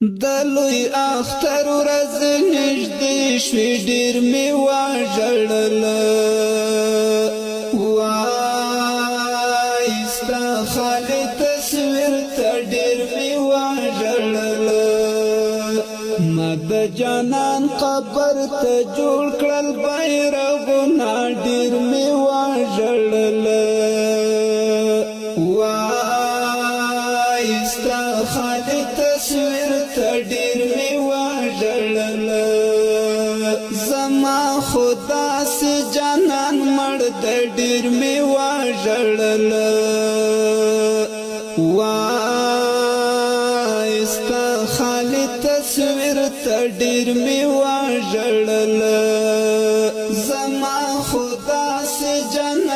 د لوی اختر ورځ نږدې شوې ډېر مې وژړل وای ستا خالي تصویر ته ډېر مې وژړل ما د جانان قبر ته جوړ کړل بیرغونه ډېر مې وژړل وای ستا خالي تصویر ډېر مې وژړل زما خدا سي جانان مړ د ډېر مې وژړل وای ستا خالي تصویر ته ډېر مې وژړل زما خدا سي جانان